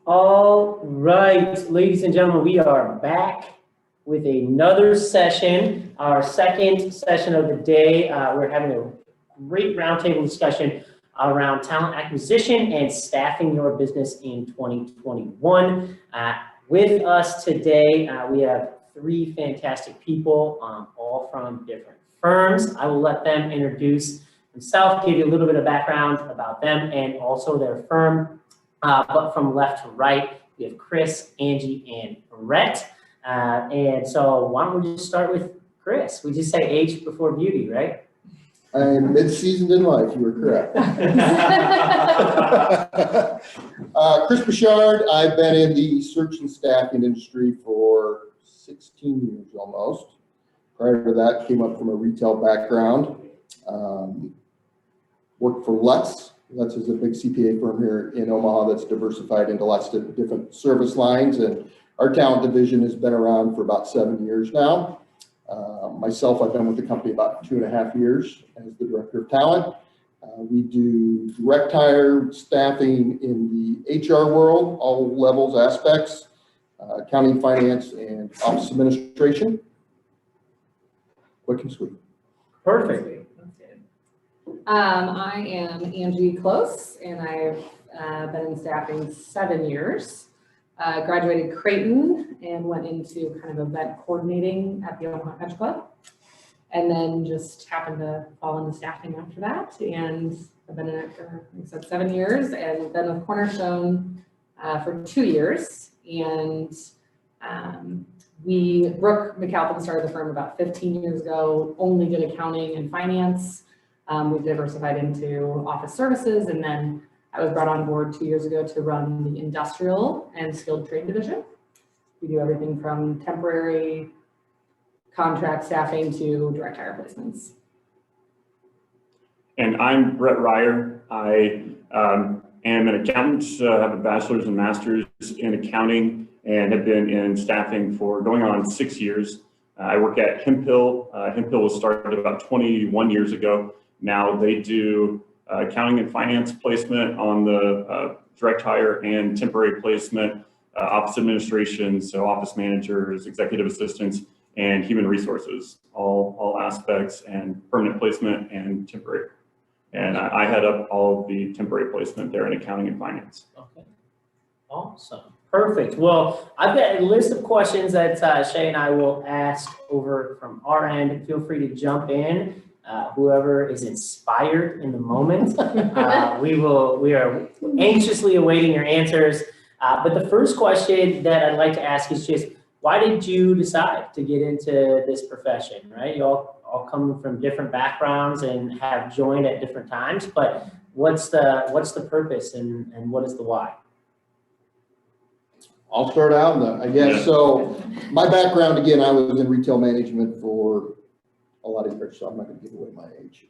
All right, ladies and gentlemen, we are back with another session, our second session of the day. We're having a great roundtable discussion around talent acquisition and staffing your business in 2021. With us today, we have three fantastic people, all from different firms. I will let them introduce themselves, give you a little bit of background about them and also their firm. But from left to right, we have Chris, Angie, and Rhett. And so why don't we just start with Chris? We just say age before beauty, right? I'm mid-seasoned in life, you were correct. Chris Bouchard, I've been in the search and staffing industry for 16 years almost. Prior to that, came up from a retail background. Worked for Lutz. Lutz is a big CPA firm here in Omaha that's diversified into lots of different service lines, and our talent division has been around for about 7 years now. Myself, I've been with the company about 2.5 years as the director of talent. We do direct hire staffing in the HR world, all levels, aspects, accounting, finance, and office administration. Quick and sweet. Perfect. I am Angie Close, and I've been in staffing 7 years. Graduated Creighton and went into kind of event coordinating at the Omaha Country Club, and then just happened to fall into staffing after that. And I've been in it for, like I said, 7 years, and been with Cornerstone for 2 years. And Brooke McAlpin started the firm about 15 years ago, only did accounting and finance. We've diversified into office services, and then I was brought on board 2 years ago to run the industrial and skilled trade division. We do everything from temporary contract staffing to direct hire placements. And I'm Brett Ryer. I am an accountant, have a bachelor's and master's in accounting, and have been in staffing for going on 6 years. I work at Hemphill. Hemphill was started about 21 years ago. Now they do accounting and finance placement on the direct hire and temporary placement, office administration, so office managers, executive assistants, and human resources, all aspects, and permanent placement and temporary. And I head up all of the temporary placement there in accounting and finance. Okay, awesome, perfect. Well, I've got a list of questions that Shay and I will ask over from our end. Feel free to jump in. Whoever is inspired in the moment, we are anxiously awaiting your answers. But the first question that I'd like to ask is just, why did you decide to get into this profession, right? You all come from different backgrounds and have joined at different times, but what's the purpose and what is the why? I'll start out, I guess. Yeah. So my background, again, I was in retail management for a lot of years, so I'm not going to give away my age.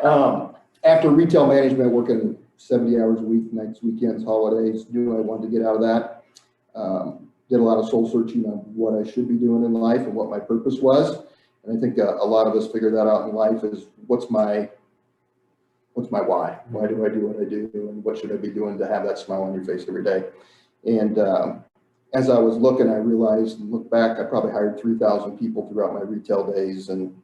So. After retail management, working 70 hours a week, nights, weekends, holidays, knew I wanted to get out of that. Did a lot of soul searching on what I should be doing in life and what my purpose was. And I think a lot of us figure that out in life is what's my why? Why do I do what I do? And what should I be doing to have that smile on your face every day? And as I was looking, I realized and look back, I probably hired 3,000 people throughout my retail days. And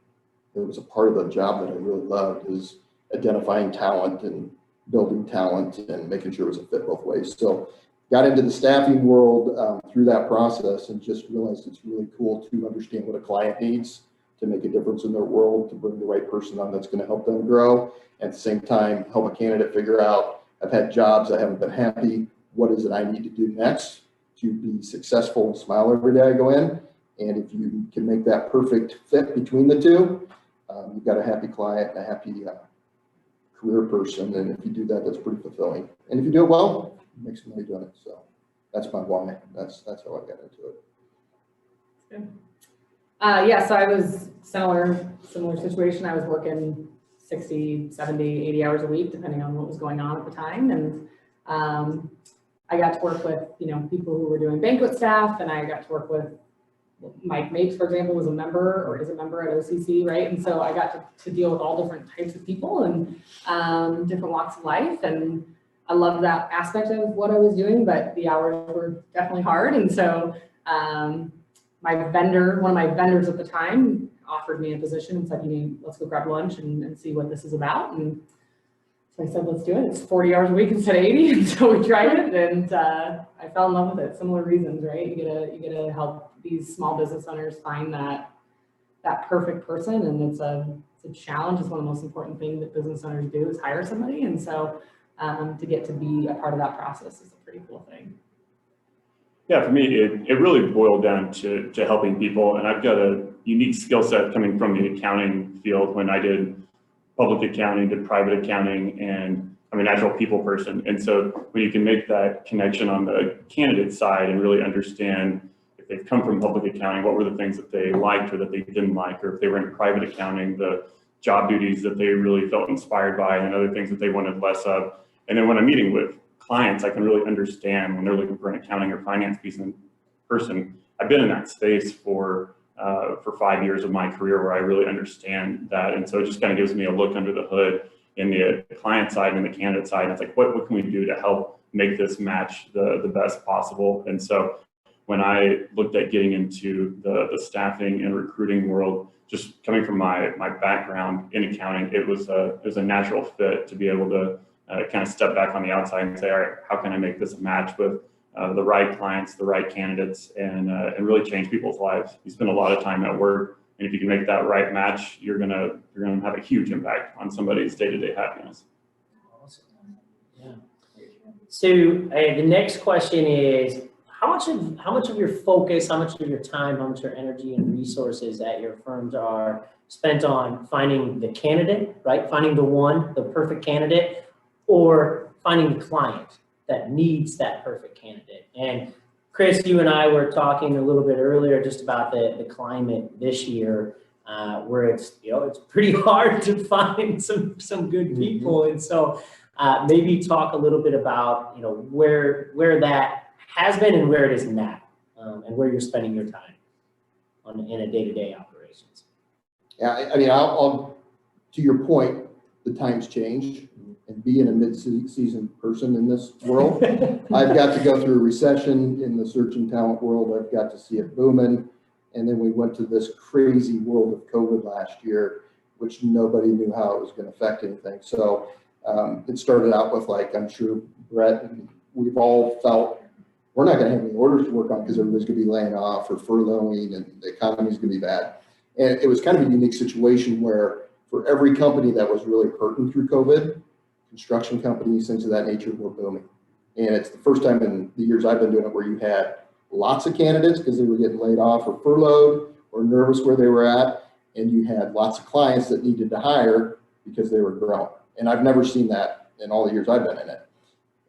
there was a part of the job that I really loved is identifying talent and building talent and making sure it was a fit both ways. So got into the staffing world through that process and just realized it's really cool to understand what a client needs to make a difference in their world, to bring the right person on that's going to help them grow. At the same time, help a candidate figure out, I've had jobs, I haven't been happy. What is it I need to do next to be successful and smile every day I go in? And if you can make that perfect fit between the two, you've got a happy client and a happy career person. And if you do that, that's pretty fulfilling. And if you do it well, you make some money doing it. So that's my why. That's how I got into it. Good. Yeah, so I was similar situation. I was working 60, 70, 80 hours a week, depending on what was going on at the time. And I got to work with, people who were doing banquet staff, and I got to work with Mike Mapes, for example, was a member or is a member at OCC, right? And so I got to deal with all different types of people and different walks of life. And I loved that aspect of what I was doing, but the hours were definitely hard. And so one of my vendors at the time offered me a position and said, let's go grab lunch and see what this is about. And so I said, let's do it. It's 40 hours a week instead of 80. And so we tried it, and I fell in love with it. Similar reasons, right? You get to help these small business owners find that perfect person. And it's a challenge. It's one of the most important things that business owners do is hire somebody. And so to get to be a part of that process is a pretty cool thing. Yeah, for me, it really boiled down to helping people. And I've got a unique skill set coming from the accounting field. When I did public accounting, did private accounting, and I'm a natural people person. And so when you can make that connection on the candidate side and really understand if they've come from public accounting, what were the things that they liked or that they didn't like, or if they were in private accounting, the job duties that they really felt inspired by and other things that they wanted less of. And then when I'm meeting with clients, I can really understand when they're looking for an accounting or finance person. I've been in that space for 5 years of my career where I really understand that. And so it just kind of gives me a look under the hood in the client side and the candidate side. And it's like, what can we do to help make this match the best possible? And so when I looked at getting into the staffing and recruiting world, just coming from my background in accounting, it was a natural fit to be able to kind of step back on the outside and say, all right, how can I make this a match with the right clients, the right candidates, and really change people's lives. You spend a lot of time at work, and if you can make that right match, you're gonna have a huge impact on somebody's day-to-day happiness. Awesome. Yeah. So the next question is, how much of your focus, how much of your time, how much of your energy and resources at your firms are spent on finding the candidate, right? Finding the perfect candidate, or finding the client that needs that perfect candidate? And Chris, you and I were talking a little bit earlier just about the climate this year, where it's pretty hard to find some good people. And so maybe talk a little bit about where that has been and where it is now, and where you're spending your time in a day-to-day operations. Yeah, I mean, I'll to your point, the times changed, and being a mid-season person in this world, I've got to go through a recession in the search and talent world. I've got to see it booming. And then we went to this crazy world of COVID last year, which nobody knew how it was going to affect anything. So it started out with, like, I'm sure Brett and we've all felt we're not going to have any orders to work on because everybody's going to be laying off or furloughing and the economy's going to be bad. And it was kind of a unique situation where for every company that was really hurting through COVID, construction companies, things of that nature were booming. And it's the first time in the years I've been doing it where you had lots of candidates because they were getting laid off or furloughed or nervous where they were at. And you had lots of clients that needed to hire because they were growing. And I've never seen that in all the years I've been in it.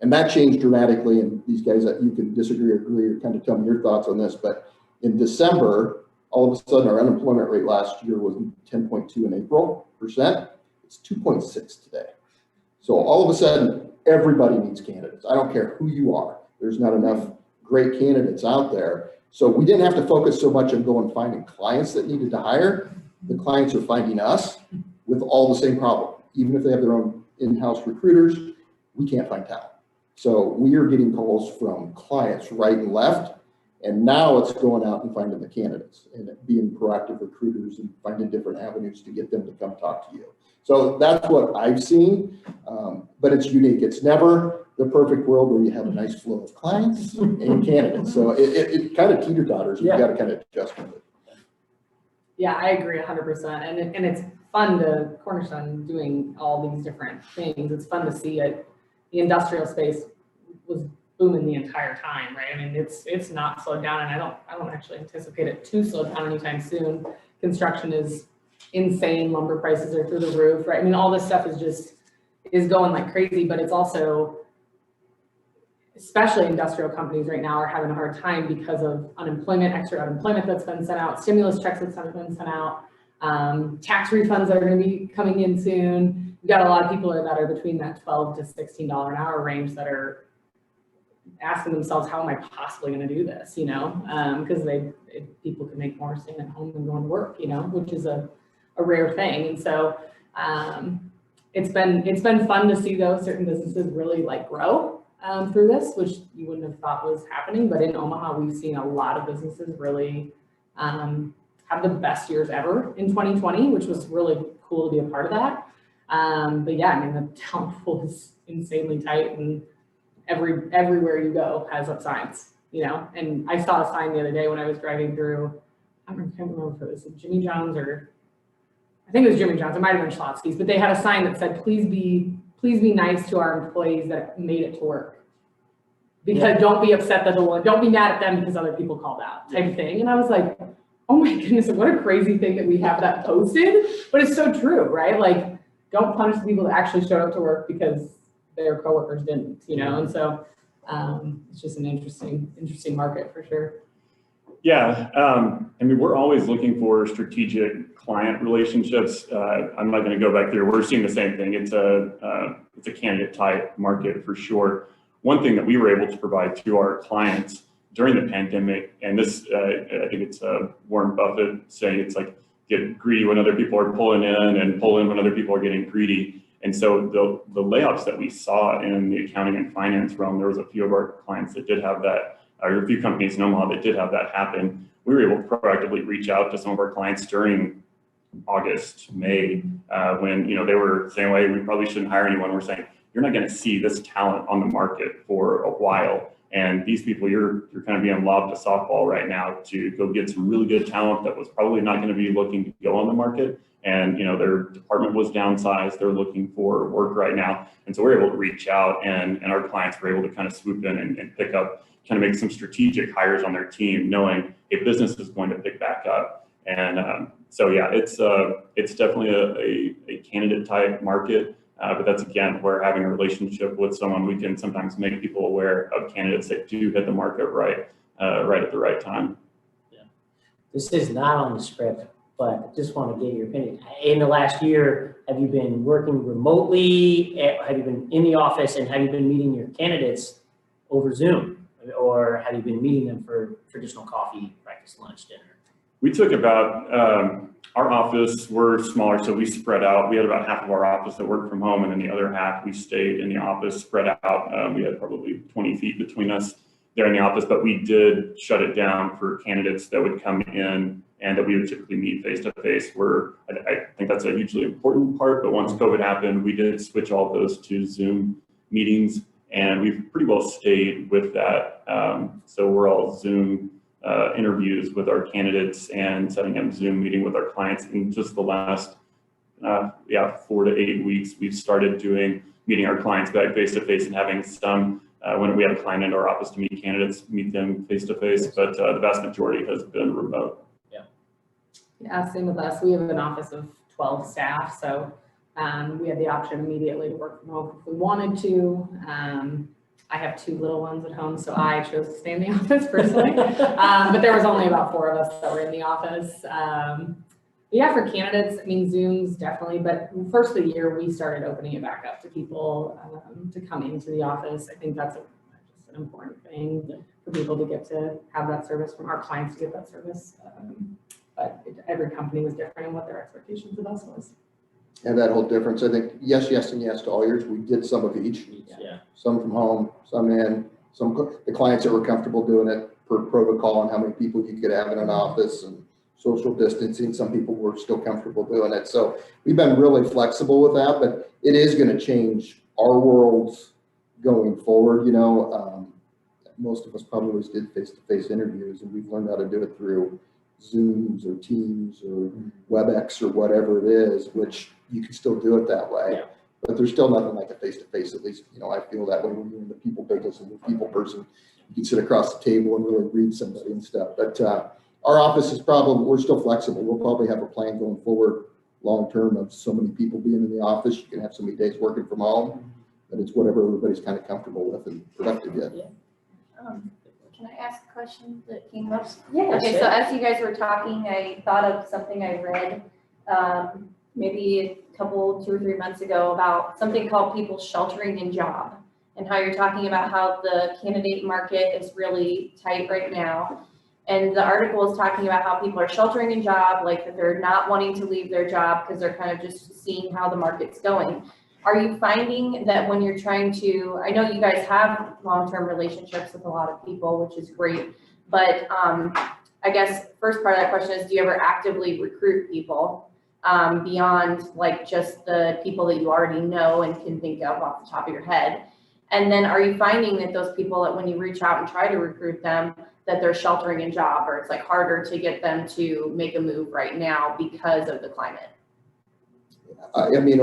And that changed dramatically. And these guys that you can disagree or agree or kind of tell me your thoughts on this. But in December, all of a sudden our unemployment rate last year was 10.2 in April %. It's 2.6 today. So all of a sudden, everybody needs candidates. I don't care who you are. There's not enough great candidates out there. So we didn't have to focus so much on going finding clients that needed to hire. The clients are finding us with all the same problem. Even if they have their own in-house recruiters, we can't find talent. So we are getting calls from clients right and left. And now it's going out and finding the candidates and being proactive recruiters and finding different avenues to get them to come talk to you. So that's what I've seen, but it's unique. It's never the perfect world where you have a nice flow of clients and candidates. So it kind of teeter-totters. You've got to kind of adjust with it. Yeah, I agree 100%. And it's fun to Cornerstone doing all these different things. It's fun to see it. The industrial space was booming the entire time, right? I mean, it's not slowed down, and I don't actually anticipate it to slow down anytime soon. Construction is insane. Lumber prices are through the roof, right? I mean, all this stuff is going like crazy, but it's also, especially industrial companies right now are having a hard time because of unemployment, extra unemployment that's been sent out, stimulus checks that's been sent out, tax refunds that are going to be coming in soon. We've got a lot of people that are between that $12 to $16 an hour range that are asking themselves, how am I possibly going to do this? Because people can make more staying at home than going to work, which is a rare thing. And so it's been fun to see though certain businesses really like grow through this, which you wouldn't have thought was happening. But in Omaha, we've seen a lot of businesses really have the best years ever in 2020, which was really cool to be a part of that. But yeah, I mean, the talent pool is insanely tight, and everywhere you go has up signs, you know. And I saw a sign the other day when I was driving through, I can't remember if it was Jimmy John's or, I think it was Jimmy John's, it might have been Schlotzsky's, but they had a sign that said, please be nice to our employees that made it to work. Because don't be upset that don't be mad at them because other people called out, type of thing. And I was like, oh my goodness, what a crazy thing that we have that posted. But it's so true, right? Like, don't punish the people that actually showed up to work because their coworkers didn't, you know? And so it's just an interesting market for sure. Yeah, I mean, we're always looking for strategic client relationships. I'm not going to go back there. We're seeing the same thing. It's a candidate type market for sure. One thing that we were able to provide to our clients during the pandemic, and this, I think it's Warren Buffett saying it's like, get greedy when other people are pulling in and pull in when other people are getting greedy. And so the layoffs that we saw in the accounting and finance realm, there was a few of our clients that did have that, or a few companies in Omaha that did have that happen. We were able to proactively reach out to some of our clients during August, May, when they were saying, well, we probably shouldn't hire anyone. We're saying, you're not going to see this talent on the market for a while. And these people, you're kind of being lobbed a softball right now to go get some really good talent that was probably not going to be looking to go on the market. And their department was downsized. They're looking for work right now. And so we're able to reach out, and our clients were able to kind of swoop in and pick up, kind of make some strategic hires on their team, knowing a business is going to pick back up. And so yeah, it's definitely a candidate type market. But that's, again, where having a relationship with someone, we can sometimes make people aware of candidates that do hit the market right at the right time. Yeah. This is not on the script, but I just want to get your opinion. In the last year, have you been working remotely? Have you been in the office, and have you been meeting your candidates over Zoom? Or have you been meeting them for traditional coffee, breakfast, lunch, dinner? We took about, our office, we're smaller, so we spread out. We had about half of our office that worked from home, and then the other half we stayed in the office, spread out. We had probably 20 feet between us there in the office, but we did shut it down for candidates that would come in and that we would typically meet face to face. I think that's a hugely important part, but once COVID happened, we did switch all those to Zoom meetings, and we've pretty well stayed with that. So we're all Zoom interviews with our candidates and setting up Zoom meeting with our clients. In just the last 4 to 8 weeks, we've started meeting our clients back face to face and having some when we have a client in our office to meet candidates, meet them face to face, but the vast majority has been remote. Yeah, same with us. We have an office of 12 staff, so we had the option immediately to work from home if we wanted to. I have 2 little ones at home, so I chose to stay in the office personally. But there was only about 4 of us that were in the office. Yeah, for candidates, I mean, Zoom's definitely, but first of the year, we started opening it back up to people to come into the office. I think that's just an important thing for people to get to have that service, from our clients to get that service. But every company was different in what their expectations of us was. And that whole difference, I think, yes, and yes to all yours. We did some of each. Yeah. Some from home, some in, the clients that were comfortable doing it per protocol and how many people you could have in an office and social distancing. Some people were still comfortable doing it. So we've been really flexible with that, but it is going to change our worlds going forward. Most of us probably always did face-to-face interviews, and we've learned how to do it through Zooms or Teams or WebEx or whatever it is, which you can still do it that way. Yeah. But there's still nothing like a face-to-face. At least, I feel that way when you're in the people business and the people person. You can sit across the table and really read somebody and stuff. But our office is we're still flexible. We'll probably have a plan going forward long-term of so many people being in the office. You can have so many days working from home, but it's whatever everybody's kind of comfortable with and productive yet. Can I ask a question that came up? Yeah. Okay, so as you guys were talking, I thought of something I read maybe a couple, 2 or 3 months ago about something called people sheltering in job, and how you're talking about how the candidate market is really tight right now. And the article is talking about how people are sheltering in job, like that they're not wanting to leave their job because they're kind of just seeing how the market's going. Are you finding that when you're trying to, I know you guys have long-term relationships with a lot of people, which is great, but I guess first part of that question is, do you ever actively recruit people beyond like just the people that you already know and can think of off the top of your head? And then are you finding that those people that when you reach out and try to recruit them, that they're sheltering in job, or it's like harder to get them to make a move right now because of the climate? I mean,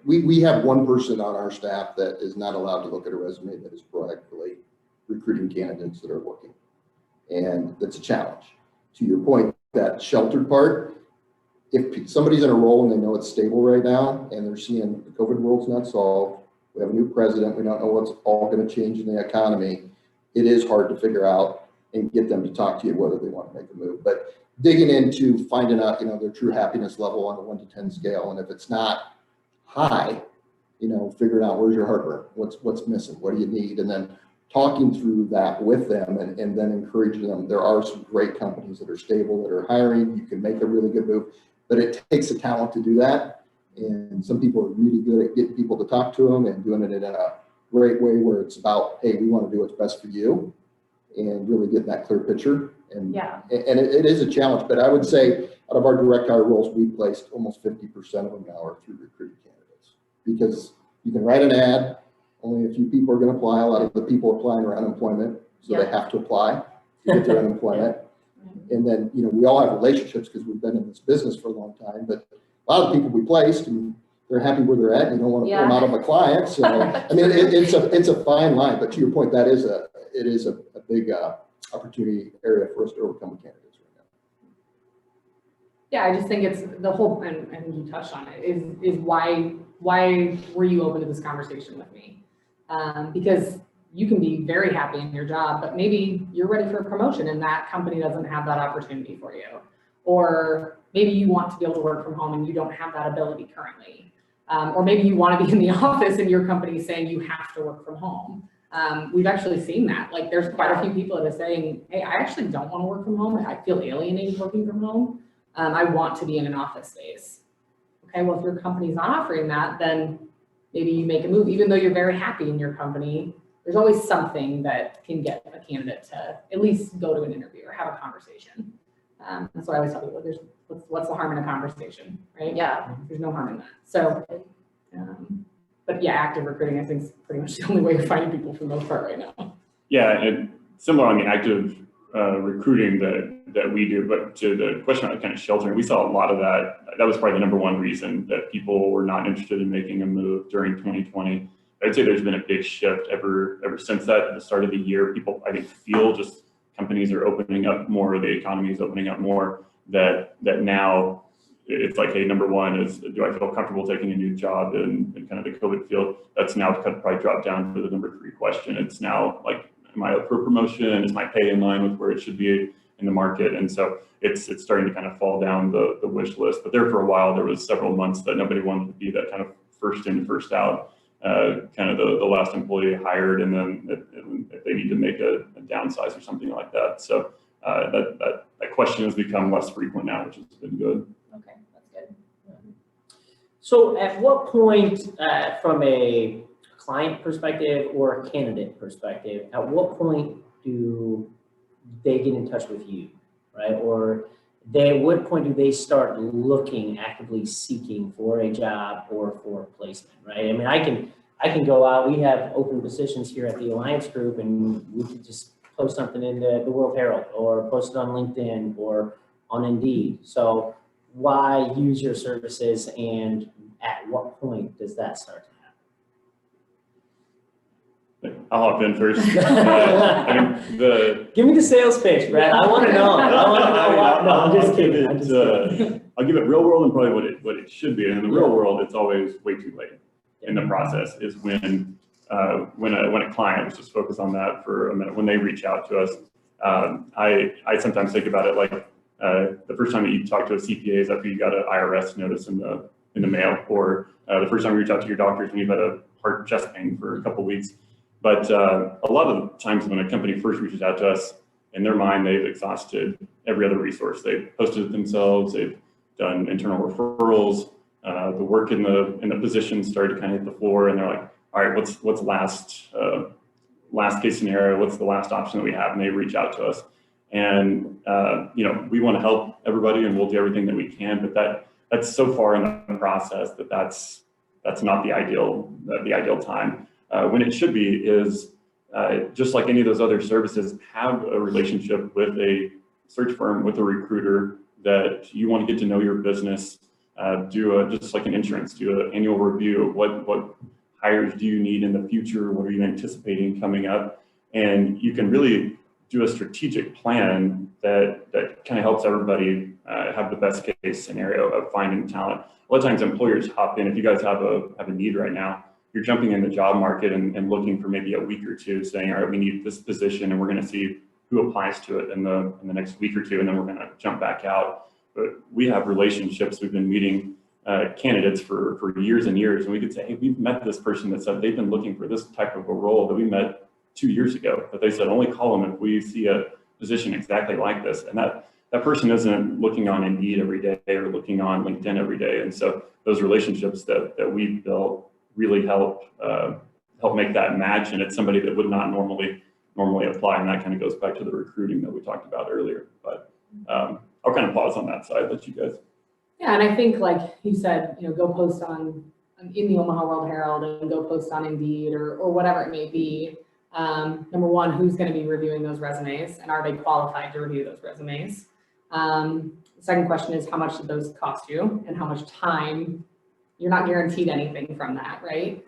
we have one person on our staff that is not allowed to look at a resume that is proactively recruiting candidates that are working. And that's a challenge. To your point, that sheltered part, if somebody's in a role and they know it's stable right now and they're seeing the COVID world's not solved, we have a new president, we don't know what's all going to change in the economy, it is hard to figure out and get them to talk to you whether they want to make a move. But digging into finding out, their true happiness level on a 1 to 10 scale, and if it's not high, figuring out where's your hardware, what's missing, what do you need, and then talking through that with them and then encouraging them. There are some great companies that are stable, that are hiring. You can make a really good move, but it takes a talent to do that. And some people are really good at getting people to talk to them and doing it in a great way where it's about, hey, we want to do what's best for you, and really get that clear picture. And Yeah. And it is a challenge, but I would say out of our direct hire roles, we placed almost 50% of them now are through recruited candidates, because you can write an ad, only a few people are going to apply. A lot of the people applying are unemployment, so they have to apply to get their unemployment. And then, we all have relationships because we've been in this business for a long time, but a lot of the people we placed, and they're happy where they're at, and you don't want to pull them out of a client. So, I mean, it's a fine line, but to your point, it is a big opportunity area for us to overcome with candidates right now. Yeah, I just think it's the whole, and I think you touched on it, is why were you open to this conversation with me? Because you can be very happy in your job, but maybe you're ready for a promotion and that company doesn't have that opportunity for you. Or maybe you want to be able to work from home and you don't have that ability currently. Or maybe you want to be in the office and your company is saying you have to work from home. We've actually seen that. Like, there's quite a few people that are saying, hey, I actually don't want to work from home. I feel alienated working from home. I want to be in an office space. Okay, well, if your company's not offering that, then maybe you make a move. Even though you're very happy in your company, there's always something that can get a candidate to at least go to an interview or have a conversation. That's what I always tell people, what's the harm in a conversation, right? Yeah. There's no harm in that. So, but yeah, active recruiting, I think, is pretty much the only way of finding people for the most part right now. Yeah, and similar on the active recruiting that we do, but to the question about kind of sheltering, we saw a lot of that. That was probably the number one reason that people were not interested in making a move during 2020. I'd say there's been a big shift ever since that, at the start of the year. People, I think, feel just companies are opening up more, the economy is opening up more, that now it's like, hey, number one is, do I feel comfortable taking a new job in kind of the COVID field? That's now probably dropped down to the number 3 question. It's now like, am I up for promotion? Is my pay in line with where it should be in the market? And so it's starting to kind of fall down the wish list. But there for a while, there was several months that nobody wanted to be that kind of first in, first out, kind of the last employee hired, and then if they need to make a downsize or something like that. So that question has become less frequent now, which has been good. Okay, that's good. So at what point, from a client perspective or a candidate perspective, at what point do they get in touch with you, right? Or at what point do they start looking, actively seeking for a job or for a placement, right? I mean, I can go out, we have open positions here at the Alliance Group, and we could just post something in the World Herald or post it on LinkedIn or on Indeed. So why use your services, and at what point does that start to happen? I'll hop in first. I mean, Give me the sales pitch, Brad. I want to know. I want to know why. No, I'm just kidding. I'll give it real world and probably what it should be. And in the real world, it's always way too late in the process. Is when a client, let's just focus on that for a minute, when they reach out to us. I sometimes think about it like the first time that you talk to a CPA is after you got an IRS notice in the mail, or the first time you reach out to your doctors when you've had a heart chest pain for a couple of weeks. But a lot of the times when a company first reaches out to us, in their mind, they've exhausted every other resource. They've posted it themselves. They've done internal referrals. the work in the position started to kind of hit the floor, and they're like, all right, what's last case scenario? What's the last option that we have? And they reach out to us. And, we want to help everybody, and we'll do everything that we can, but that's so far in the process that's not the ideal time. When it should be is, just like any of those other services, have a relationship with a search firm, with a recruiter, that you want to get to know your business, just like an insurance, do an annual review of what hires do you need in the future, what are you anticipating coming up, and you can really do a strategic plan that kind of helps everybody have the best case scenario of finding talent. A lot of times employers hop in. If you guys have a need right now, you're jumping in the job market and looking for maybe a week or two, saying, all right, we need this position, and we're going to see who applies to it in the next week or two, and then we're going to jump back out. But we have relationships. We've been meeting candidates for years and years, and we could say, hey, we've met this person that said they've been looking for this type of a role that we met 2 years ago, but they said only call them if we see a position exactly like this. And that person isn't looking on Indeed every day or looking on LinkedIn every day. And so those relationships that we've built really help make that match. And it's somebody that would not normally apply. And that kind of goes back to the recruiting that we talked about earlier. But I'll kind of pause on that side, let you guys. Yeah, and I think like you said, go post in the Omaha World Herald and go post on Indeed or whatever it may be. Number one, who's going to be reviewing those resumes, and are they qualified to review those resumes? The second question is, how much did those cost you, and how much time? You're not guaranteed anything from that, right?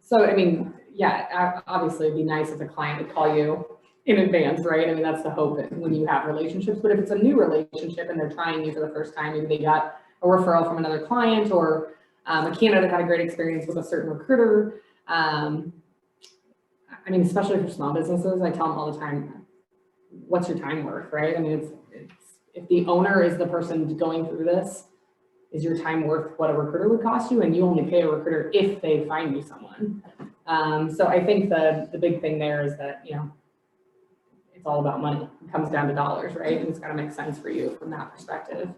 So, I mean, yeah, obviously it'd be nice if a client would call you in advance, right? I mean, that's the hope that when you have relationships, but if it's a new relationship and they're trying you for the first time, maybe they got a referral from another client, or a candidate had a great experience with a certain recruiter. I mean, especially for small businesses, I tell them all the time, what's your time worth, right? I mean, it's if the owner is the person going through this, is your time worth what a recruiter would cost you? And you only pay a recruiter if they find you someone. So I think the big thing there is that, it's all about money. It comes down to dollars, right? And it's got to make sense for you from that perspective.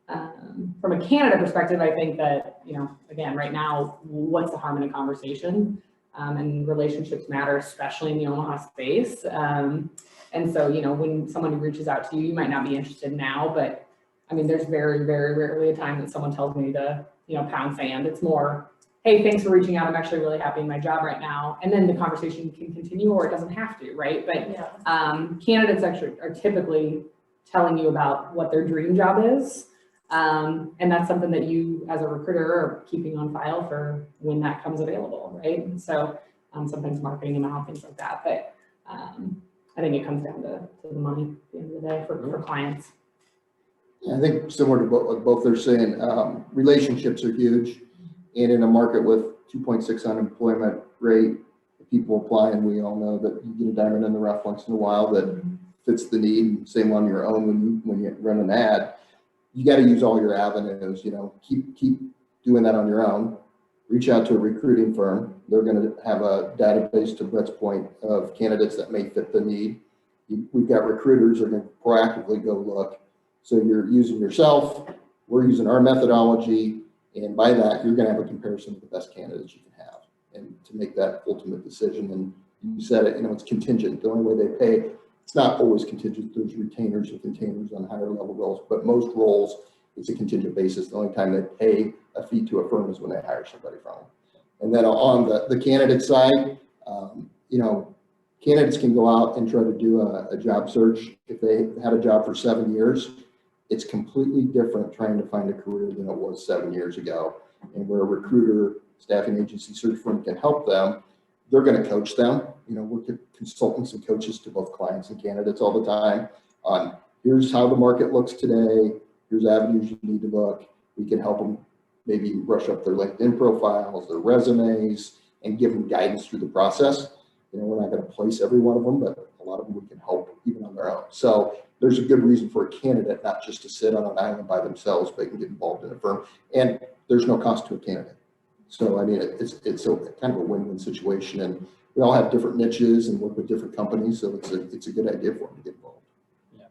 From a candidate perspective, I think that, again, right now, what's the harm in a conversation? And relationships matter, especially in the Omaha space. And so, when someone reaches out to you, you might not be interested now, but I mean, there's very, very rarely a time that someone tells me to, pound sand. It's more, hey, thanks for reaching out. I'm actually really happy in my job right now. And then the conversation can continue, or it doesn't have to, right? But candidates actually are typically telling you about what their dream job is. And that's something that you, as a recruiter, are keeping on file for when that comes available, right? And so sometimes marketing them out, things like that. But I think it comes down to the money at the end of the day for clients. Yeah, I think similar to what both they're saying, relationships are huge. And in a market with 2.6 unemployment rate, people apply, and we all know that you get a diamond in the rough once in a while that fits the need. Same on your own when you run an ad. You got to use all your avenues, keep doing that on your own. Reach out to a recruiting firm. They're going to have a database, to Brett's point, of candidates that may fit the need. We've got recruiters that are going to proactively go look. So you're using yourself, we're using our methodology, and by that, you're going to have a comparison of the best candidates you can have, and to make that ultimate decision. And you said it, it's contingent. The only way they pay, it's not always contingent. There's retainers and containers on higher level roles, but most roles, it's a contingent basis. The only time they pay a fee to a firm is when they hire somebody from them. And then on the candidate side, candidates can go out and try to do a job search. If they had a job for 7 years, it's completely different trying to find a career than it was 7 years ago. And where a recruiter, staffing agency, search firm can help them, they're going to coach them. We're consultants and coaches to both clients and candidates all the time on here's how the market looks today. Here's avenues you need to look. We can help them maybe brush up their LinkedIn profiles, their resumes, and give them guidance through the process. We're not going to place every one of them, but a lot of them we can help even on their own. So there's a good reason for a candidate not just to sit on an island by themselves, but can get involved in a firm. And there's no cost to a candidate. So, I mean, it's a kind of a win-win situation, and we all have different niches and work with different companies. So it's a good idea for them to get involved. Yeah.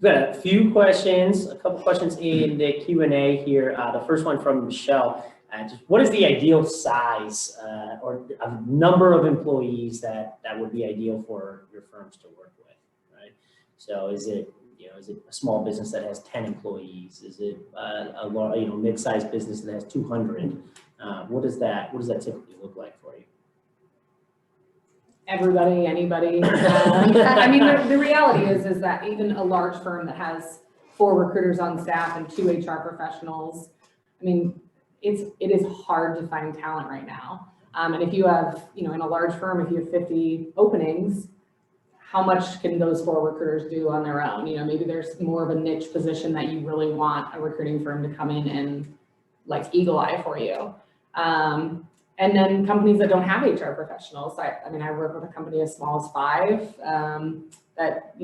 We've got a few questions, a couple questions in the Q&A here. The first one from Michelle. Just what is the ideal size or number of employees that would be ideal for your firms to work with, right? So is it a small business that has 10 employees? Is it a mid-sized business that has 200? What does that typically look like for you? Everybody, anybody. I mean, the reality is that even a large firm that has 4 recruiters on staff and 2 HR professionals, I mean, it is hard to find talent right now. And if you have, in a large firm, if you have 50 openings, how much can those 4 recruiters do on their own? Maybe there's more of a niche position that you really want a recruiting firm to come in and like eagle eye for you. And then companies that don't have HR professionals. I work with a company as small as 5 that,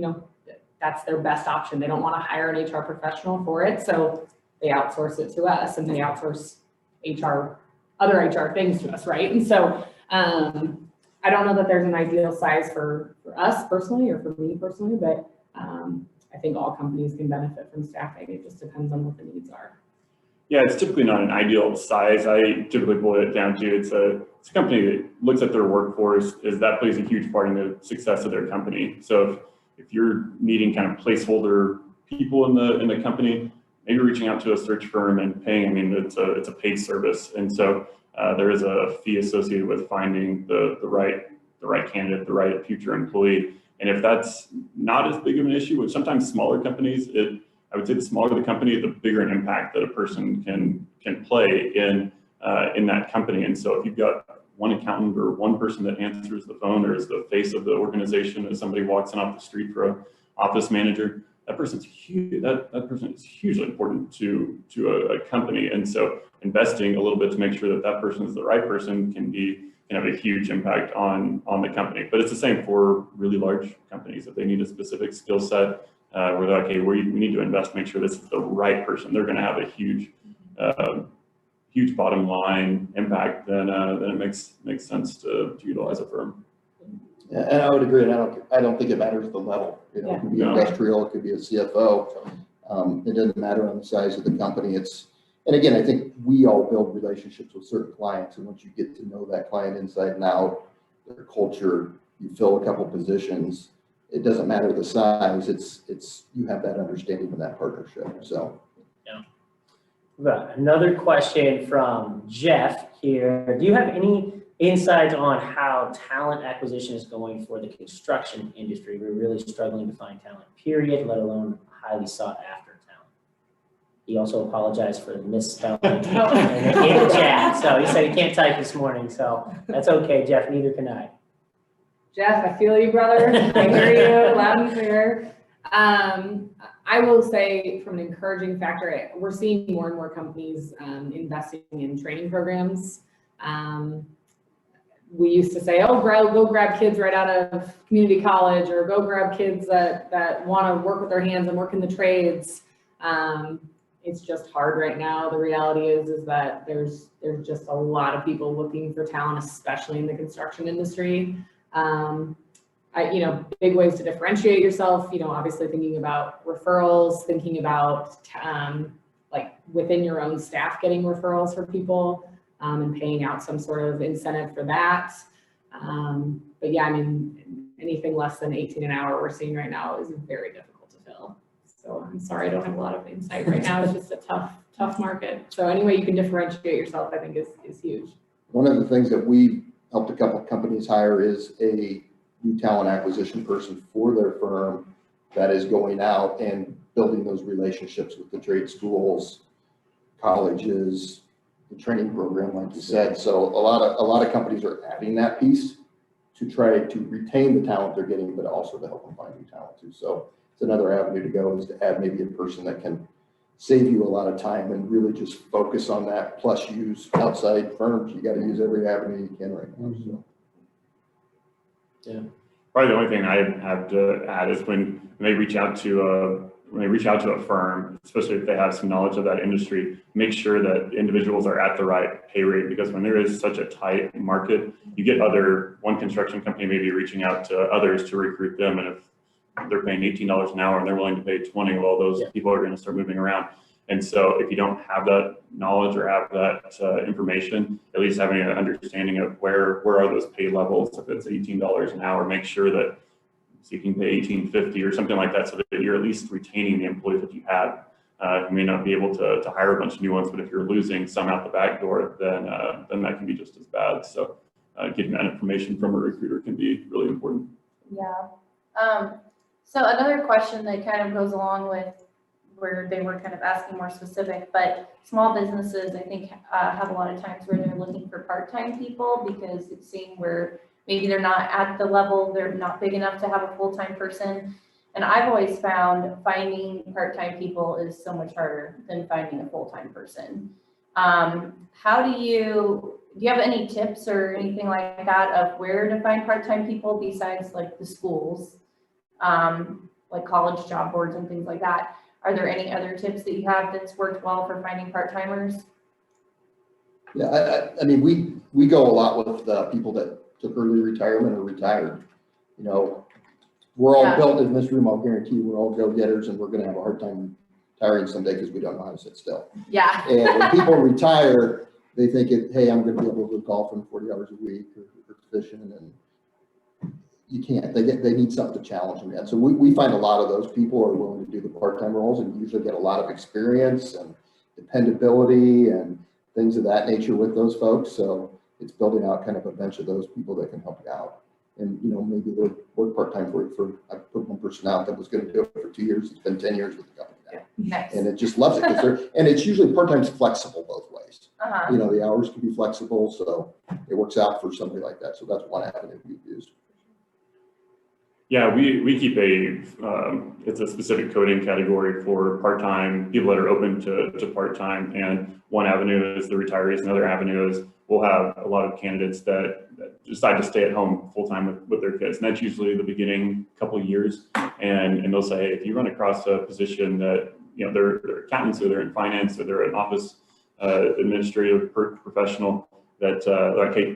that's their best option. They don't want to hire an HR professional for it. So they outsource it to us, and they outsource other HR things to us, right? And so I don't know that there's an ideal size for us personally or for me personally, but I think all companies can benefit from staffing. It just depends on what the needs are. Yeah, it's typically not an ideal size. I typically boil it down to it's a company that looks at their workforce, as that plays a huge part in the success of their company. So if you're needing kind of placeholder people in the company, maybe reaching out to a search firm and paying. I mean, it's a paid service, and so there is a fee associated with finding the right candidate, the right future employee. And if that's not as big of an issue, which sometimes smaller companies, I would say the smaller the company, the bigger an impact that a person can play in that company. And so if you've got one accountant or one person that answers the phone or is the face of the organization, as somebody walks in off the street for an office manager, that person's huge. That person is hugely important to a company. And so investing a little bit to make sure that person is the right person can have a huge impact on the company. But it's the same for really large companies. If they need a specific skill set, where they're like, hey, we need to invest, make sure this is the right person, they're going to have a huge bottom line impact, then it makes sense to utilize a firm. Yeah, and I would agree. And I don't think it matters the level. It could be industrial, it could be a CFO. It doesn't matter on the size of the company. And again, I think we all build relationships with certain clients, and once you get to know that client inside and out, their culture, you fill a couple positions. It doesn't matter the size. It's you have that understanding of that partnership. So, yeah. Right. Another question from Jeff here. Do you have any insights on how talent acquisition is going for the construction industry? We're really struggling to find talent, period, let alone highly sought after talent. He also apologized for the misspelling in the chat. So he said he can't type this morning. So that's okay, Jeff. Neither can I. Jeff, I feel you, brother. I hear you loud and clear. I will say, from an encouraging factor, we're seeing more and more companies investing in training programs. We used to say, oh, go grab kids right out of community college, or go grab kids that want to work with their hands and work in the trades. It's just hard right now. The reality is that there's just a lot of people looking for talent, especially in the construction industry. Big ways to differentiate yourself, obviously thinking about referrals, thinking about like within your own staff getting referrals for people, and paying out some sort of incentive for that. But yeah, I mean, anything less than 18 an hour we're seeing right now is very difficult to fill. So I'm sorry, I don't have a lot of insight right now. It's just a tough market. So any way you can differentiate yourself, I think is huge. One of the things that we helped a couple of companies hire is a new talent acquisition person for their firm that is going out and building those relationships with the trade schools, colleges, the training program, like you said. So a lot of companies are adding that piece to try to retain the talent they're getting, but also to help them find new talent too. So it's another avenue to go, is to add maybe a person that can save you a lot of time and really just focus on that, plus use outside firms. You got to use every avenue you can right now. So. Yeah. Probably the only thing I have to add is when they reach out to a firm, especially if they have some knowledge of that industry, make sure that individuals are at the right pay rate, because when there is such a tight market, you get one construction company maybe reaching out to others to recruit them, and if they're paying $18 an hour and they're willing to pay 20, well, those people are going to start moving around. And so if you don't have that knowledge or have that information, at least having an understanding of where are those pay levels, if it's $18 an hour, make sure that so you can pay $18.50 or something like that, so that you're at least retaining the employees that you have. You may not be able to hire a bunch of new ones, but if you're losing some out the back door, then that can be just as bad. So getting that information from a recruiter can be really important. Yeah. So another question that kind of goes along with where they were kind of asking more specific, but small businesses, I think, have a lot of times where they're looking for part-time people because it's seeing where maybe they're not at the level, they're not big enough to have a full-time person. And I've always found finding part-time people is so much harder than finding a full-time person. How do you have any tips or anything like that of where to find part-time people besides like the schools, like college job boards and things like that? Are there any other tips that you have that's worked well for finding part-timers? Yeah, I mean, we go a lot with people that took early retirement or retired. You know, we're all built in this room, I'll guarantee you, we're all go-getters and we're gonna have a hard time retiring someday because we don't know how to sit still. Yeah. And when people retire, they think, hey, I'm gonna be able to go golfing 40 hours a week or fishing, and you can't. They need something to challenge them. And so we find a lot of those people are willing to do the part-time roles and usually get a lot of experience and dependability and things of that nature with those folks. So it's building out kind of a bench of those people that can help you out. And, you know, maybe they'll work part-time I put one person out that was going to do it for 2 years. It's been 10 years with the company now. Nice. And it just loves it. And it's usually part-time's flexible both ways. Uh-huh. You know, the hours can be flexible, so it works out for somebody like that. So that's one avenue we've used. Yeah, we keep it's a specific coding category for part-time, people that are open to part-time. And one avenue is the retirees. Another avenue is we'll have a lot of candidates that decide to stay at home full-time with their kids. And that's usually the beginning couple of years. And they'll say, hey, if you run across a position that, you know, they're accountants or they're in finance or they're an office administrative professional that like, hey,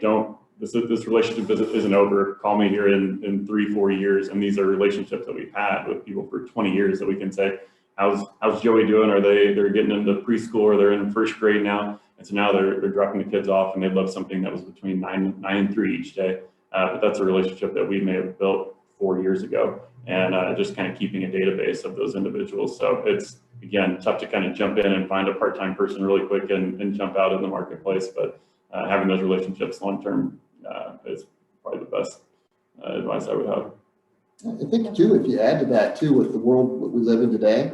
this relationship isn't over. Call me here in 3-4 years. And these are relationships that we've had with people for 20 years that we can say, how's Joey doing? They're getting into preschool or they're in first grade now. And so now they're dropping the kids off and they love something that was between 9 and 3 each day. But that's a relationship that we may have built 4 years ago, and just kind of keeping a database of those individuals. So it's, again, tough to kind of jump in and find a part-time person really quick and jump out in the marketplace. But having those relationships long-term is probably the best advice I would have. I think too, if you add to that too, with the world we live in today,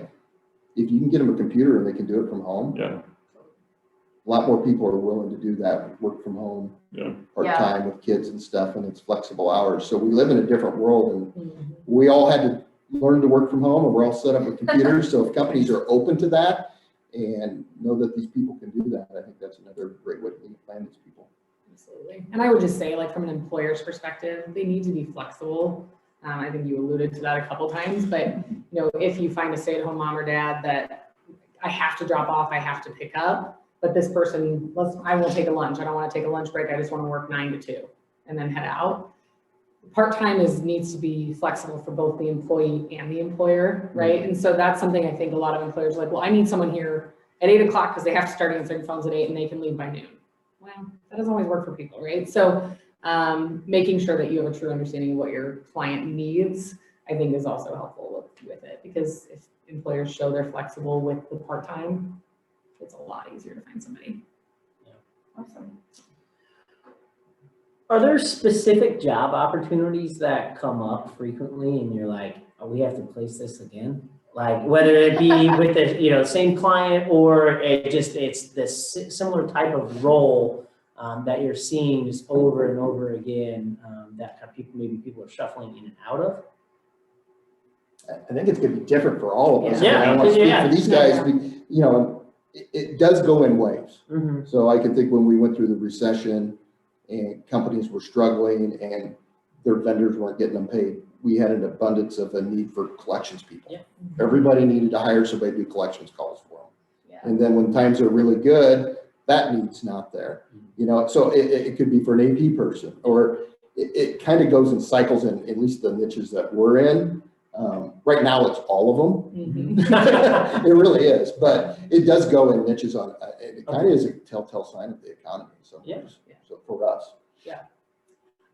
if you can get them a computer and they can do it from home, yeah, a lot more people are willing to do that, work from home, part-time with kids and stuff, and it's flexible hours. So we live in a different world, and we all had to learn to work from home, and we're all set up with computers. So if companies are open to that and know that these people can do that, I think that's another great way to plan these people. Absolutely. And I would just say, like, from an employer's perspective, they need to be flexible. I think you alluded to that a couple times, but, you know, if you find a stay-at-home mom or dad that I have to drop off, I have to pick up, but this person, I won't take a lunch. I don't want to take a lunch break. I just want to work 9 to 2 and then head out. Part-time needs to be flexible for both the employee and the employer, right? And so that's something I think a lot of employers are like, well, I need someone here at 8 o'clock because they have to start answering phones at 8 and they can leave by noon. Well, that doesn't always work for people, right? So making sure that you have a true understanding of what your client needs, I think, is also helpful with it, because if employers show they're flexible with the part-time, it's a lot easier to find somebody. Yeah. Awesome. Are there specific job opportunities that come up frequently and you're like, oh, we have to place this again? Like whether it be with the same client or it's this similar type of role that you're seeing just over and over again, that people are shuffling in and out of? I think it's going to be different for all of us. Yeah. I want to speak for these guys. It does go in waves. Mm-hmm. So I can think when we went through the recession and companies were struggling and their vendors weren't getting them paid, we had an abundance of a need for collections people. Yeah. Everybody needed to hire somebody to do collections calls for them. Yeah. And then when times are really good, that need's not there. So it could be for an AP person, or it kind of goes in cycles, in at least the niches that we're in. Right now, it's all of Mhm. them. It really is, but it does go in niches on, it kind of is a telltale sign of the economy. So, Yeah. so for us.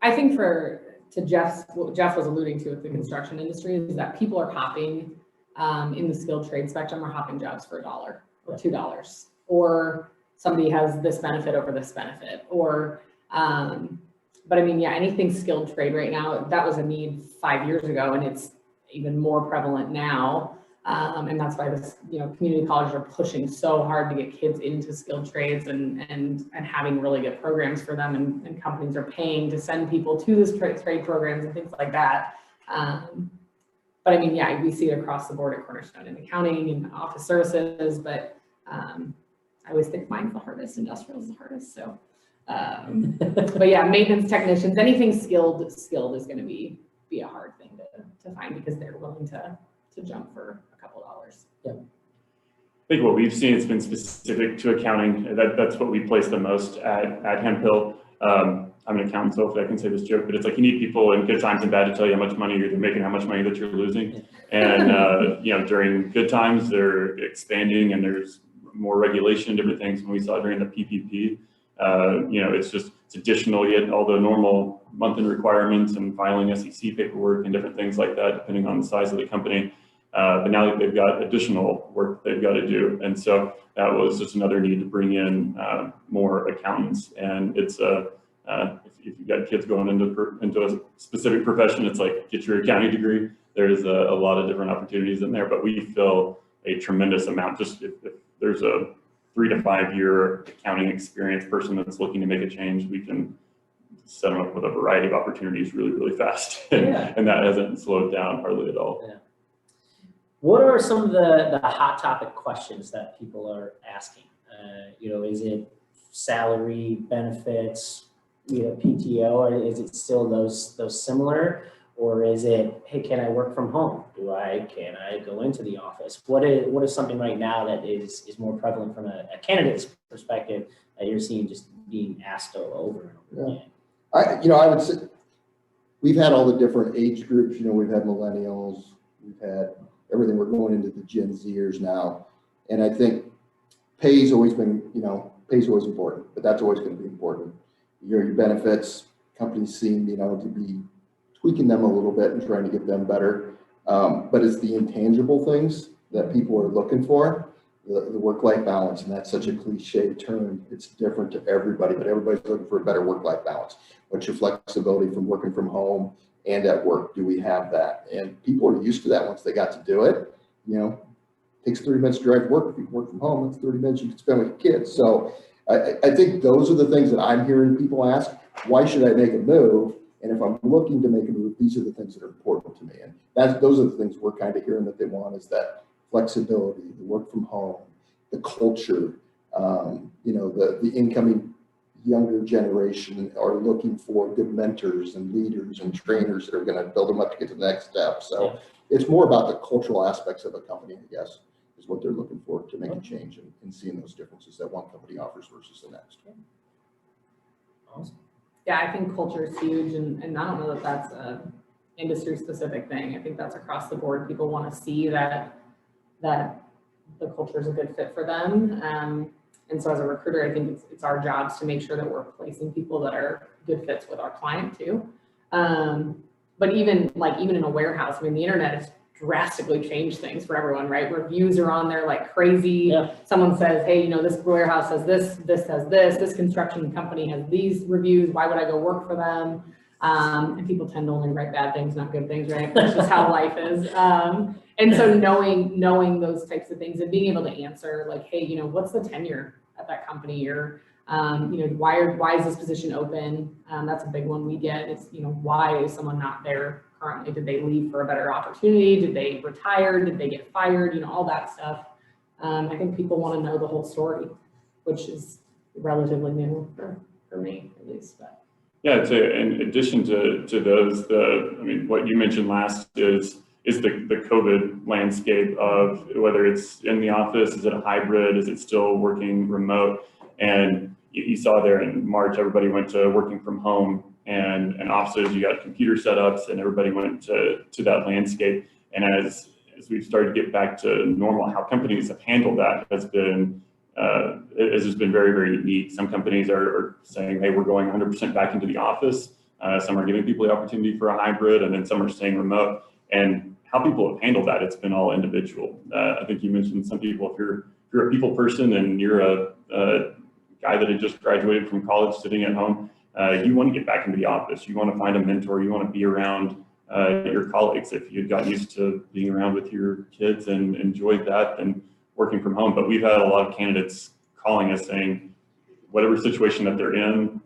I think to Jeff's, what Jeff was alluding to with the construction industry is that people are hopping in the skilled trade spectrum are hopping jobs for $1 or $2, or somebody has this benefit over this benefit, or, but I mean, yeah, anything skilled trade right now, that was a need 5 years ago, and it's even more prevalent now. And that's why this, community colleges are pushing so hard to get kids into skilled trades and having really good programs for them, and companies are paying to send people to this trade programs and things like that. But I mean, yeah, we see it across the board at Cornerstone in accounting and office services, but I always think mine's the hardest, industrial is the hardest, so. But yeah, maintenance technicians, anything skilled is going to be a hard thing to find, because they're willing to jump for a couple dollars. Yeah. I think what we've seen, it's been specific to accounting. That's what we place the most at Hemp Hill. I'm an accountant, so hopefully I can say this joke, but it's like you need people in good times and bad to tell you how much money you're making, how much money that you're losing. And during good times, they're expanding and there's more regulation, different things. When we saw during the PPP, it's additional, yet all the normal month-end requirements and filing SEC paperwork and different things like that, depending on the size of the company. But now they've got additional work they've got to do. And so that was just another need to bring in more accountants. And it's if you've got kids going into a specific profession, it's like, get your accounting degree. There's a lot of different opportunities in there, but we fill a tremendous amount. Just if there's a 3 to 5 year accounting experience person that's looking to make a change, we can set them up with a variety of opportunities really, really fast. And that hasn't slowed down hardly at all. Yeah. What are some of the hot topic questions that people are asking? Is it salary, benefits, PTO, or is it still those similar? Or is it, hey, can I work from home? Can I go into the office? What is something right now that is more prevalent from a candidate's perspective that you're seeing just being asked over and over again? I would say we've had all the different age groups. We've had millennials, we've had everything. We're going into the Gen Zers now, and I think pay's always important, but that's always going to be important. Your benefits, companies seem to be tweaking them a little bit and trying to get them better, but it's the intangible things that people are looking for. The work-life balance, and that's such a cliche term. It's different to everybody, but everybody's looking for a better work-life balance. What's your flexibility from working from home and at work? Do we have that? And people are used to that once they got to do it. It takes 30 minutes to drive to work. If you can work from home, that's 30 minutes you can spend with your kids. So I think those are the things that I'm hearing people ask. Why should I make a move? And if I'm looking to make a move, these are the things that are important to me. And those are the things we're kind of hearing that they want, is that flexibility, the work from home, the culture. The incoming younger generation are looking for good mentors and leaders and trainers that are going to build them up to get to the next step. So it's more about the cultural aspects of a company, I guess, is what they're looking for to make a change and seeing those differences that one company offers versus the next. Awesome. Yeah, I think culture is huge, and I don't know that that's a industry specific thing. I think that's across the board. People want to see that the culture is a good fit for them. And so as a recruiter, I think it's our jobs to make sure that we're placing people that are good fits with our client too. But even in a warehouse, the internet has drastically changed things for everyone, right? Reviews are on there like crazy. Yeah. Someone says, hey, this warehouse has this has this construction company has these reviews. Why would I go work for them? And people tend to only write bad things, not good things, right? That's just how life is. And so knowing those types of things and being able to answer like, hey, what's the tenure at that company? Or, why is this position open? That's a big one we get. It's, why is someone not there currently? Did they leave for a better opportunity? Did they retire? Did they get fired? All that stuff. I think people want to know the whole story, which is relatively new for me at least. But. Yeah, in addition to those, what you mentioned last is the COVID landscape of whether it's in the office, is it a hybrid, is it still working remote? And you saw there in March, everybody went to working from home, and offices, you got computer setups, and everybody went to that landscape. And as we've started to get back to normal, how companies have handled that has been very, very unique. Some companies are saying, hey, we're going 100% back into the office. Some are giving people the opportunity for a hybrid, and then some are staying remote. And how people have handled that, it's been all individual. I think you mentioned some people, if you're a people person and you're a guy that had just graduated from college sitting at home, you want to get back into the office. You want to find a mentor. You want to be around your colleagues. If you got used to being around with your kids and enjoyed that, then working from home. But we've had a lot of candidates calling us saying, whatever situation that they're in,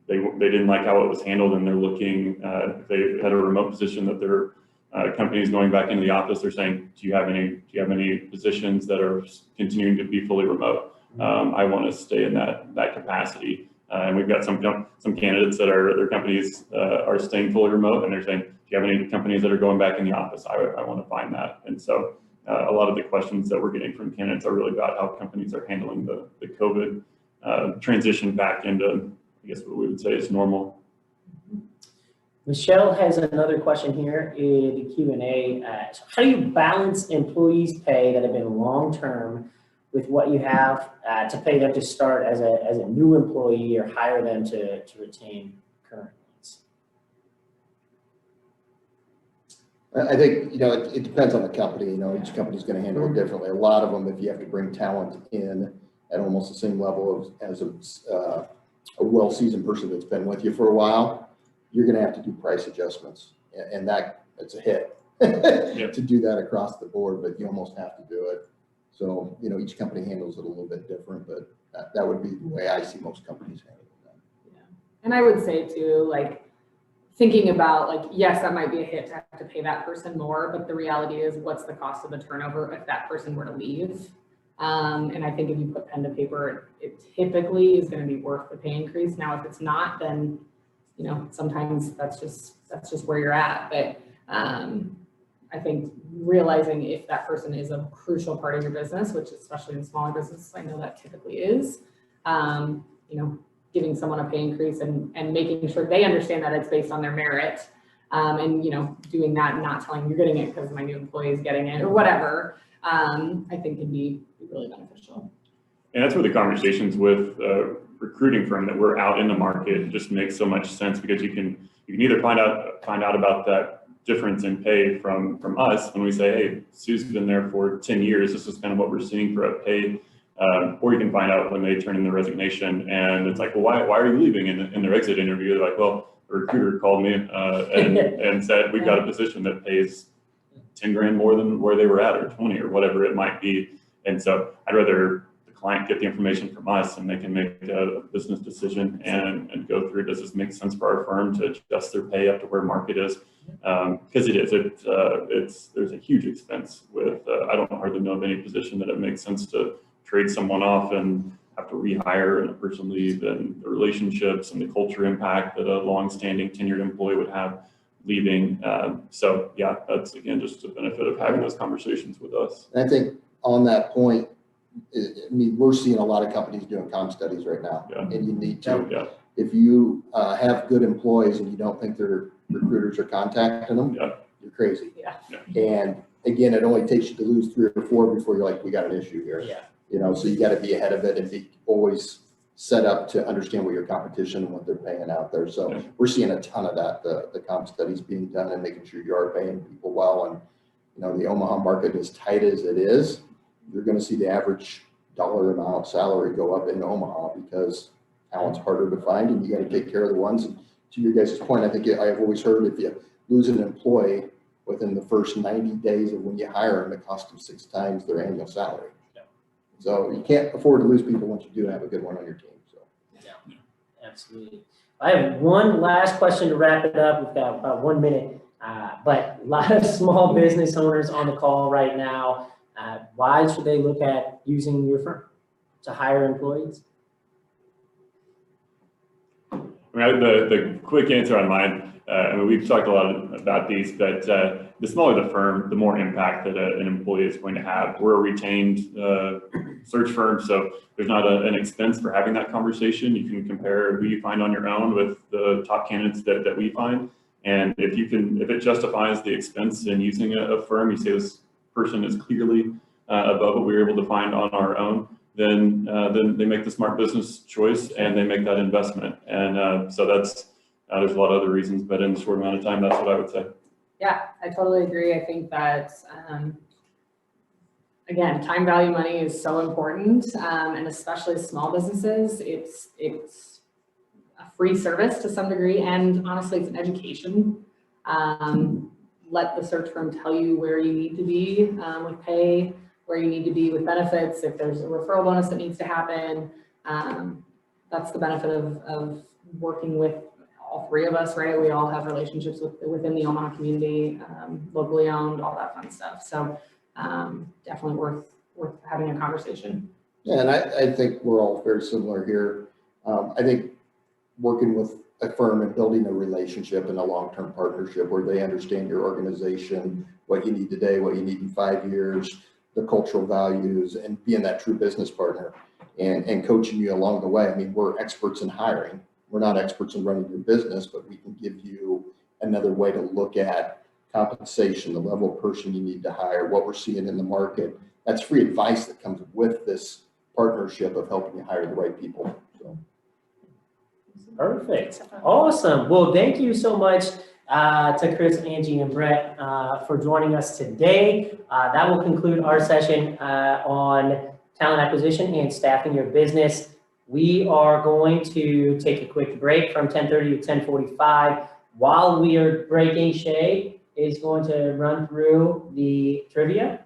they didn't like how it was handled, and they're looking, if they had a remote position that their company is going back into the office, they're saying, do you have any positions that are continuing to be fully remote? I want to stay in that capacity. And we've got some candidates that their companies are staying fully remote, and they're saying, do you have any companies that are going back in the office? I want to find that. And so a lot of the questions that we're getting from candidates are really about how companies are handling the COVID transition back into, I guess what we would say is normal. Michelle has another question here in the Q&A. How do you balance employees' pay that have been long-term with what you have to pay them to start as a new employee or hire them to retain current ones? I think, it depends on the company. Each company's going to handle it differently. A lot of them, if you have to bring talent in at almost the same level as a well-seasoned person that's been with you for a while, you're going to have to do price adjustments, and it's a hit to do that across the board, but you almost have to do it. So, each company handles it a little bit different, but that would be the way I see most companies handle that. Yeah. And I would say too, thinking about yes, that might be a hit to have to pay that person more, but the reality is, what's the cost of the turnover if that person were to leave? And I think if you put pen to paper, it typically is going to be worth the pay increase. Now, if it's not, then, sometimes that's just where you're at. But I think realizing if that person is a crucial part of your business, which especially in smaller businesses, I know that typically is, giving someone a pay increase and making sure they understand that it's based on their merit, and, doing that and not telling them you're getting it because my new employee is getting it or whatever, I think can be really beneficial. And that's where the conversations with recruiting firm that we're out in the market just makes so much sense, because you can either find out about that difference in pay from us when we say, hey, Sue's been there for 10 years. This is kind of what we're seeing for a pay. Or you can find out when they turn in their resignation, and it's like, well, why are you leaving? In their exit interview, they're like, well, a recruiter called me and said, we've got a position that pays 10 grand more than where they were at, or 20, or whatever it might be. And so I'd rather the client get the information from us, and they can make a business decision and go through, does this make sense for our firm to adjust their pay up to where market is? Because there's a huge expense with, I don't hardly know of any position that it makes sense to trade someone off and have to rehire and a person leave, and the relationships and the culture impact that a long-standing tenured employee would have leaving. So yeah, that's again just the benefit of having those conversations with us. And I think on that point, we're seeing a lot of companies doing comp studies right now, and you need to. Yeah. If you have good employees and you don't think their recruiters are contacting them, you're crazy. Yeah. And again, it only takes you to lose 3 or 4 before you're like, we got an issue here. Yeah. So you got to be ahead of it and be always set up to understand what your competition and what they're paying out there. So we're seeing a ton of that, the comp studies being done and making sure you are paying people well. And, the Omaha market, as tight as it is, you're going to see the average dollar amount salary go up in Omaha because talent's harder to find, and you got to take care of the ones. And to your guys' point, I think I've always heard if you lose an employee within the first 90 days of when you hire them, it costs them 6 times their annual salary. So you can't afford to lose people once you do have a good one on your team. So yeah, absolutely. I have one last question to wrap it up. We've got about 1 minute, but a lot of small business owners on the call right now. Why should they look at using your firm to hire employees? I mean, the quick answer on mine, we've talked a lot about these, but the smaller the firm, the more impact that an employee is going to have. We're a retained search firm, so there's not an expense for having that conversation. You can compare who you find on your own with the top candidates that we find. And if it justifies the expense in using a firm, you say this person is clearly above what we were able to find on our own, then they make the smart business choice and they make that investment. And so that's, there's a lot of other reasons, but in a short amount of time, that's what I would say. Yeah, I totally agree. I think that, again, time value money is so important, and especially small businesses, it's a free service to some degree, and honestly, it's an education. Let the search firm tell you where you need to be with pay, where you need to be with benefits, if there's a referral bonus that needs to happen. That's the benefit of working with all three of us, right? We all have relationships within the Omaha community, locally owned, all that fun stuff. So definitely worth having a conversation. Yeah, and I think we're all very similar here. I think working with a firm and building a relationship and a long-term partnership where they understand your organization, what you need today, what you need in 5 years, the cultural values, and being that true business partner and coaching you along the way. I mean, we're experts in hiring. We're not experts in running your business, but we can give you another way to look at compensation, the level of person you need to hire, what we're seeing in the market. That's free advice that comes with this partnership of helping you hire the right people. So. Perfect. Awesome. Well, thank you so much to Chris, Angie, and Brett for joining us today. That will conclude our session on talent acquisition and staffing your business. We are going to take a quick break from 10:30 to 10:45. While we are breaking, Shay is going to run through the trivia